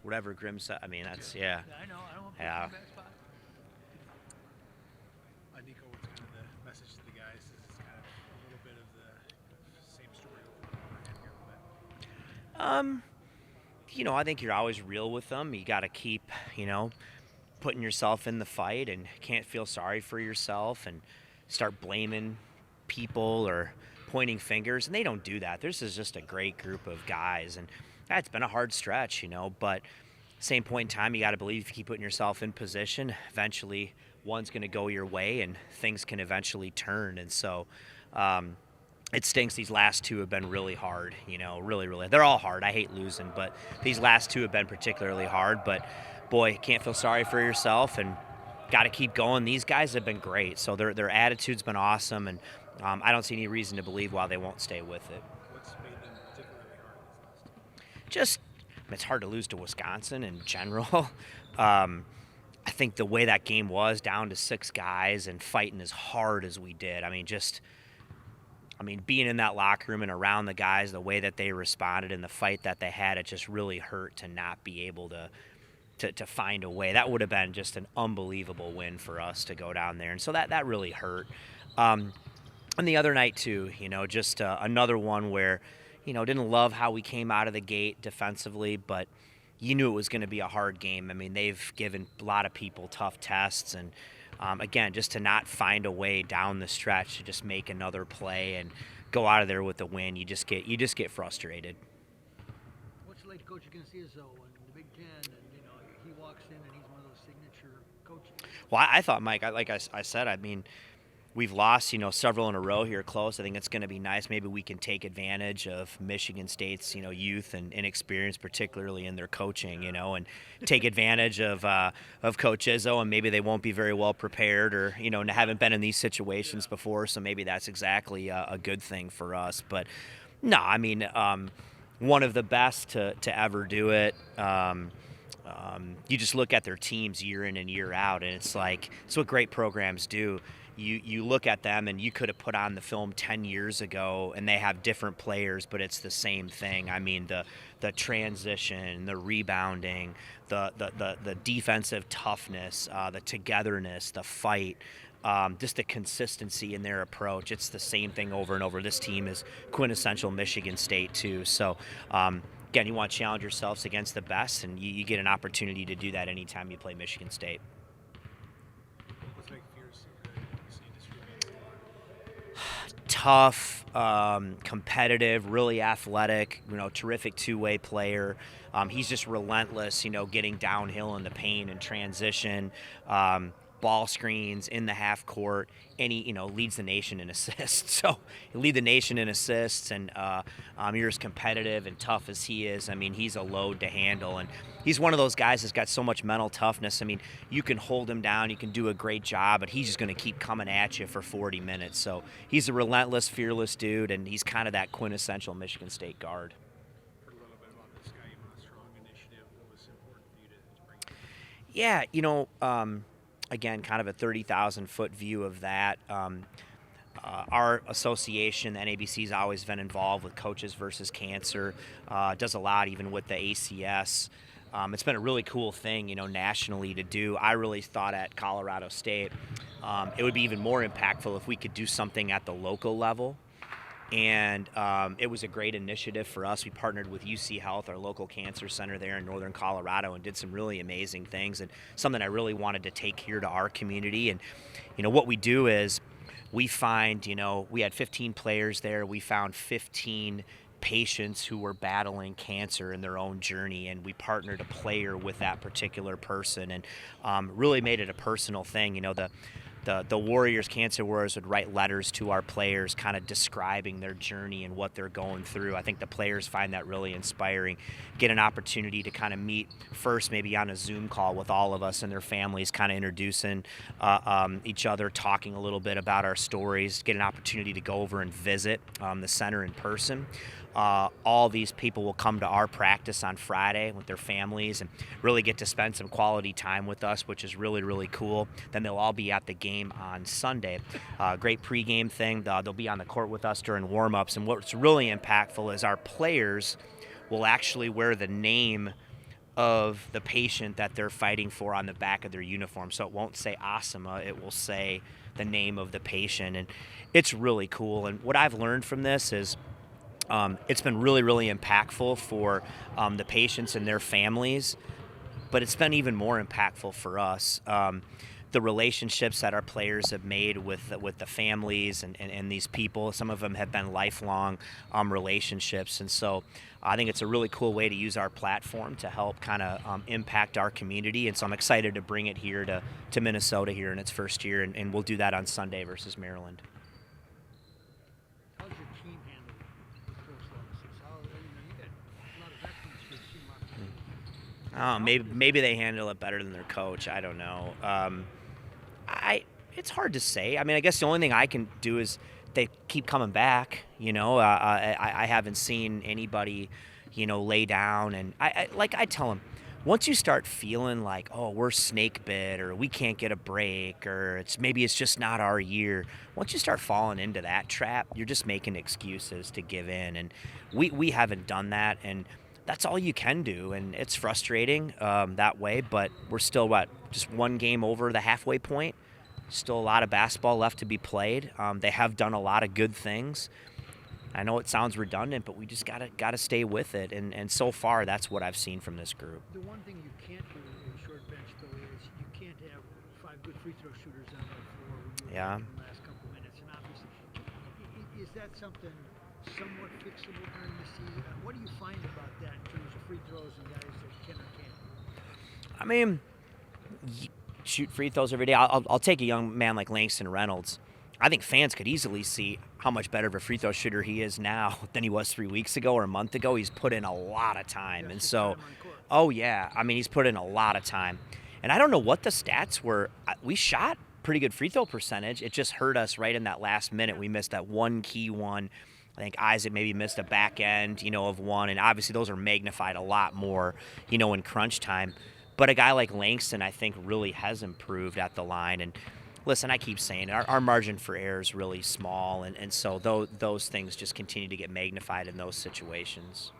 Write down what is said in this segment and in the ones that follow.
whatever Grimm said. I mean, that's yeah. Yeah, I know. I don't want to put you Yeah. in a bad spot. Niko, what's kind of the message to the guys? This is kind of a little bit of the same story over and over again here, but Um, I think you're always real with them. You got to keep, putting yourself in the fight and can't feel sorry for yourself and start blaming people or pointing fingers. And they don't do that. This is just a great group of guys. And that's been a hard stretch, but same point in time, you got to believe if you keep putting yourself in position, eventually one's going to go your way and things can eventually turn. And so, it stinks. These last two have been really hard, really, really. They're all hard. I hate losing, but these last two have been particularly hard. But boy, can't feel sorry for yourself and got to keep going. These guys have been great. So their attitude's been awesome, and I don't see any reason to believe why they won't stay with it. what's made them particularly hard these last two? Just, it's hard to lose to Wisconsin in general. I think the way that game was, down to 6 guys and fighting as hard as we did. Being in that locker room and around the guys, the way that they responded in the fight that they had, it just really hurt to not be able to find a way. That would have been just an unbelievable win for us to go down there. And so that really hurt. And the other night, too, just another one where, didn't love how we came out of the gate defensively, but you knew it was going to be a hard game. They've given a lot of people tough tests, and again, just to not find a way down the stretch to just make another play and go out of there with the win, you just get frustrated. What's it like to coach against Izzo in the Big Ten? And he walks in and he's one of those signature coaches. Well, I thought, Mike, like I said, we've lost, several in a row here close. I think it's going to be nice. Maybe we can take advantage of Michigan State's, youth and inexperience, particularly in their coaching, and take advantage of Coach Izzo. And maybe they won't be very well prepared or, haven't been in these situations before. So maybe that's exactly a good thing for us. But no, one of the best to ever do it. You just look at their teams year in and year out, and it's what great programs do. You look at them and you could have put on the film 10 years ago and they have different players, but it's the same thing. The transition, the rebounding, the defensive toughness, the togetherness, the fight, just the consistency in their approach. It's the same thing over and over. This team is quintessential Michigan State too. So again, you want to challenge yourselves against the best, and you get an opportunity to do that anytime you play Michigan State. Tough, competitive, really athletic, terrific two-way player. He's just relentless, getting downhill in the paint and transition, ball screens in the half court, and he, leads the nation in assists. So he lead the nation in assists, and you're as competitive and tough as he is. He's a load to handle, and he's one of those guys that's got so much mental toughness. You can hold him down, you can do a great job, but he's just going to keep coming at you for 40 minutes. So he's a relentless, fearless dude, and he's kind of that quintessential Michigan State guard. Heard a little bit about this guy, even a strong initiative. What was important for you to bring him? Yeah, again, kind of a 30,000-foot view of that. Our association, the NABC, has always been involved with Coaches versus Cancer, does a lot even with the ACS. It's been a really cool thing, nationally to do. I really thought at Colorado State it would be even more impactful if we could do something at the local level. And it was a great initiative for us. We partnered with UC Health, our local cancer center there in northern Colorado, and did some really amazing things, and something I really wanted to take here to our community. And, what we do is we find, we had 15 players there. We found 15 patients who were battling cancer in their own journey, and we partnered a player with that particular person, and really made it a personal thing. The Warriors, Cancer Warriors, would write letters to our players kind of describing their journey and what they're going through. I think the players find that really inspiring. Get an opportunity to kind of meet first maybe on a Zoom call with all of us and their families, kind of introducing each other, talking a little bit about our stories. Get an opportunity to go over and visit the center in person. All these people will come to our practice on Friday with their families and really get to spend some quality time with us, which is really, really cool. Then they'll all be at the game on Sunday. Great pregame thing. They'll be on the court with us during warm-ups. And what's really impactful is our players will actually wear the name of the patient that they're fighting for on the back of their uniform. So it won't say asthma, it will say the name of the patient. And it's really cool. And what I've learned from this is it's been really, really impactful for the patients and their families, but it's been even more impactful for us. The relationships that our players have made with the families and these people, some of them have been lifelong relationships. And so I think it's a really cool way to use our platform to help kind of impact our community. And so I'm excited to bring it here to Minnesota here in its first year, and we'll do that on Sunday versus Maryland. How's your team handle those losses? You got a lot of veterans for the team. Maybe they handle it better than their coach. I don't know. It's hard to say. I mean, I guess the only thing I can do is they keep coming back. I haven't seen anybody, lay down. And I tell them, once you start feeling like, oh, we're snake bit, or we can't get a break, or maybe it's just not our year. Once you start falling into that trap, you're just making excuses to give in. And we haven't done that. And that's all you can do, and it's frustrating that way, but we're still, just one game over the halfway point. Still a lot of basketball left to be played. They have done a lot of good things. I know it sounds redundant, but we just gotta stay with it, and so far that's what I've seen from this group. The one thing you can't do in short bench, though, is you can't have 5 good free throw shooters on that floor when you Yeah. in the last couple minutes, and obviously, is that something somewhat fixable during the season? What do you find about that in terms of free throws and guys that can or can't? I mean, shoot free throws every day. I'll take a young man like Langston Reynolds. I think fans could easily see how much better of a free throw shooter he is now than he was 3 weeks ago or a month ago. He's put in a lot of time. And so, oh yeah, I mean, he's put in a lot of time. And I don't know what the stats were. We shot pretty good free throw percentage. It just hurt us right in that last minute. We missed that one key one. I think Isaac maybe missed a back end, of one. And obviously those are magnified a lot more, in crunch time. But a guy like Langston, I think, really has improved at the line. And listen, I keep saying our margin for error is really small. And so those things just continue to get magnified in those situations.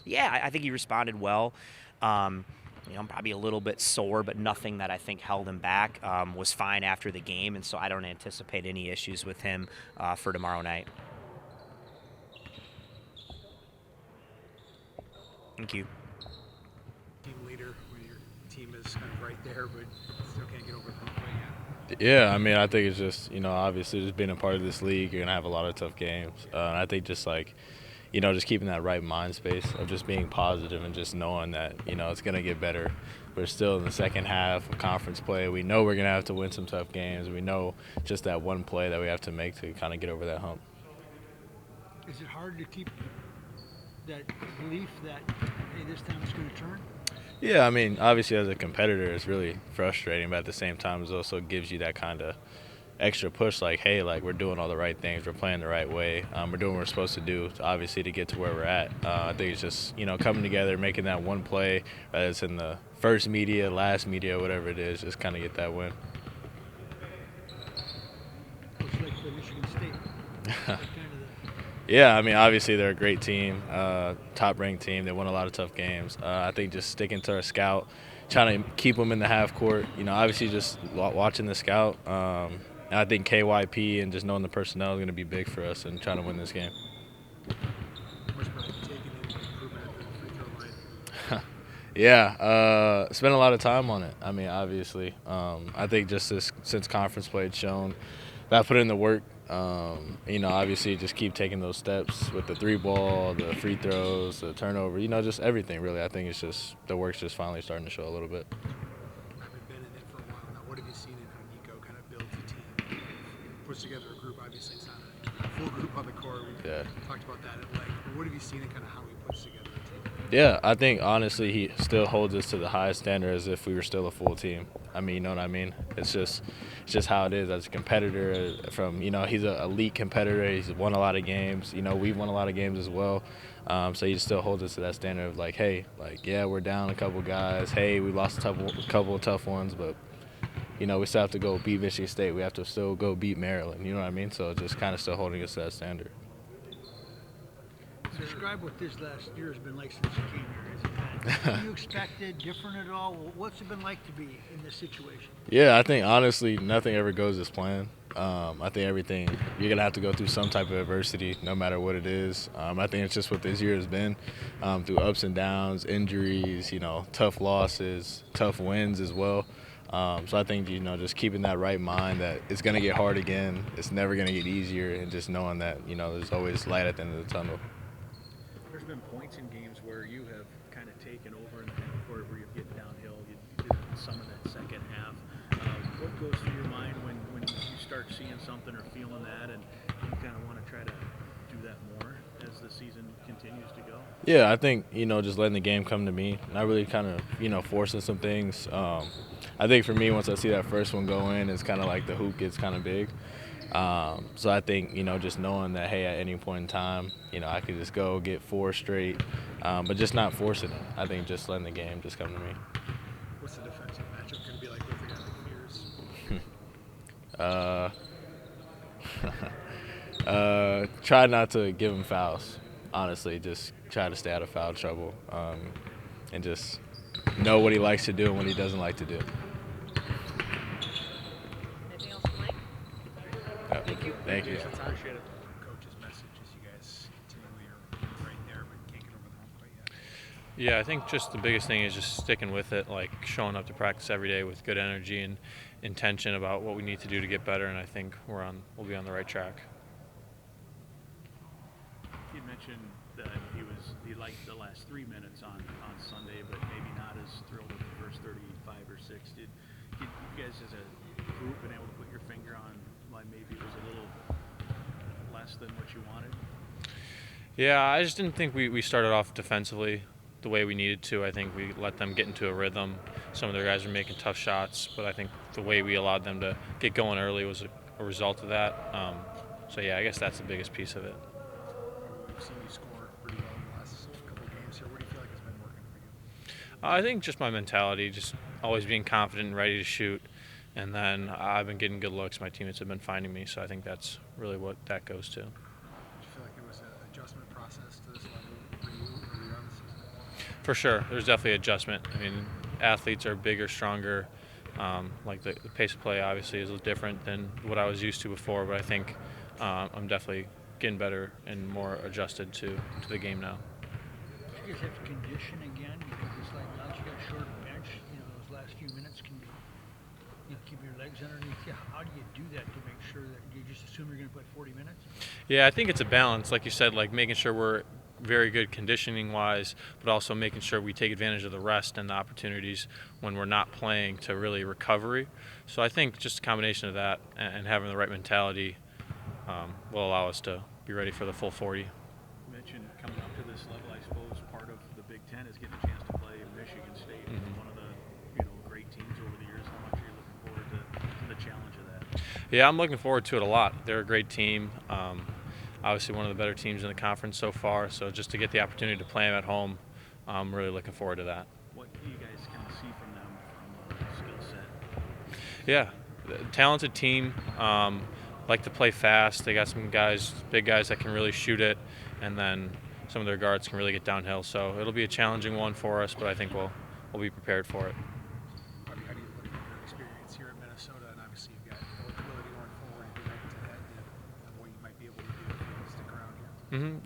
Yeah, I think he responded well. Probably a little bit sore, but nothing that I think held him back. Was fine after the game, and so I don't anticipate any issues with him for tomorrow night. Thank you. Team leader when your team is kind of right there, but still can't get over the hump right yet. Yeah, I mean, I think it's just, obviously just being a part of this league, you're going to have a lot of tough games. I think just just keeping that right mind space of just being positive and just knowing that, it's going to get better. We're still in the second half of conference play. We know we're going to have to win some tough games. We know just that one play that we have to make to kind of get over that hump. Is it hard to keep that belief that, hey, this time it's going to turn? Yeah, I mean, obviously as a competitor, it's really frustrating, but at the same time, it also gives you that kind of extra push, like, hey, we're doing all the right things, we're playing the right way, we're doing what we're supposed to do, obviously, to get to where we're at. I think it's just, coming together, making that one play, whether it's in the first media, last media, whatever it is, just kind of get that win. Looks like for Michigan State. Yeah, I mean, obviously they're a great team, top-ranked team. They won a lot of tough games. I think just sticking to our scout, trying to keep them in the half court, obviously just watching the scout. And I think KYP and just knowing the personnel is going to be big for us and trying to win this game. Yeah, spent a lot of time on it. I mean, obviously. I think just since conference play, it's shown that I put in the work. Obviously just keep taking those steps with the 3-ball, the free throws, the turnover, just everything really. I think it's just the work's just finally starting to show a little bit. I've been in it for a while now. What have you seen in how Niko kind of builds a team, puts together a group? Obviously it's not a full group on the court. We talked about that at length. But what have you seen in kind of how he puts together a team? Yeah, I think honestly he still holds us to the highest standard as if we were still a full team. I mean, you know what I mean? It's just how it is as a competitor. He's an elite competitor. He's won a lot of games. We've won a lot of games as well. So he still holds us to that standard of yeah, we're down a couple guys. Hey, we lost a couple of tough ones, but we still have to go beat Michigan State. We have to still go beat Maryland. You know what I mean? So just kind of still holding us to that standard. Describe what this last year has been like since you came here. Has it been Were you expected different at all? What's it been like to be in this situation? Yeah, I think honestly nothing ever goes as planned. I think everything you're gonna have to go through some type of adversity, no matter what it is. I think it's just what this year has been, through ups and downs, injuries, tough losses, tough wins as well. So I think just keeping that right mind that it's gonna get hard again. It's never gonna get easier, and just knowing that there's always light at the end of the tunnel. There's been points in games where you have kind of taken over in the half court, where you get downhill. You did some of that second half. What goes through your mind when you start seeing something or feeling that, and you kind of want to try to do that more as the season continues to go? Yeah, I think just letting the game come to me, not really kind of forcing some things. I think for me, once I see that first one go in, it's kind of like the hoop gets kind of big. So I think just knowing that, hey, at any point in time, I could just go get 4 straight, but just not forcing it. I think just letting the game just come to me. What's the defensive matchup going to be like with a guy like Fears? Try not to give him fouls. Honestly, just try to stay out of foul trouble, and just know what he likes to do and what he doesn't like to do. Anything else, Mike? Thank you. Appreciate it. Coach's message is you guys continually are right there, but can't get over the hump quite yet. Yeah, I think just the biggest thing is just sticking with it, like showing up to practice every day with good energy and intention about what we need to do to get better, and I think we'll be on the right track. You mentioned that he liked the last 3 minutes on Sunday, but maybe not as thrilled with the first 35 or 6. Did you guys as a group been able to put your finger on why maybe it was a little less than what you wanted? Yeah, I just didn't think we started off defensively the way we needed to. I think we let them get into a rhythm. Some of their guys were making tough shots, but I think the way we allowed them to get going early was a result of that. So yeah, I guess that's the biggest piece of it. We've seen you score pretty well in the last couple of games here. What do you feel like has been working for you? I think just my mentality, just always being confident and ready to shoot. And then I've been getting good looks. My teammates have been finding me, so I think that's really what that goes to. Did you feel like it was an adjustment process to this level for you early on the season? For sure, there's definitely adjustment. I mean, athletes are bigger, stronger. Like the pace of play obviously is a little different than what I was used to before, but I think I'm definitely getting better and more adjusted to the game now. You guys have to condition again because it's like now you got a short bench. Those last few minutes can be. Keep your legs underneath you. How do you do that to make sure that you just assume you're going to play 40 minutes? Yeah, I think it's a balance, like you said, like making sure we're very good conditioning-wise, but also making sure we take advantage of the rest and the opportunities when we're not playing to really recovery. So I think just a combination of that and having the right mentality will allow us to be ready for the full 40. You mentioned coming up to this level, I suppose part of the Big Ten is getting a chance to play Michigan State, one of the great teams over the years. How much are you looking forward to the challenge of that? Yeah, I'm looking forward to it a lot. They're a great team. Obviously one of the better teams in the conference so far, so just to get the opportunity to play them at home, I'm really looking forward to that. What do you guys kind of see from them from a skill set? Yeah, talented team, like to play fast. They got some guys, big guys that can really shoot it, and then some of their guards can really get downhill. So it'll be a challenging one for us, but I think we'll be prepared for it. How do you look at your experience here in Minnesota, and obviously you've got eligibility going forward, if you like to add what you might be able to do if you stick around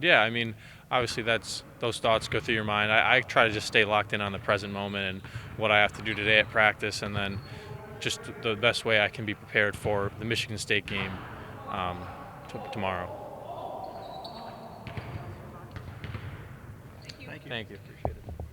here? Yeah, I mean, obviously those thoughts go through your mind. I try to just stay locked in on the present moment and what I have to do today at practice, and then just the best way I can be prepared for the Michigan State game tomorrow. Thank you. Thank you. Thank you. Appreciate it.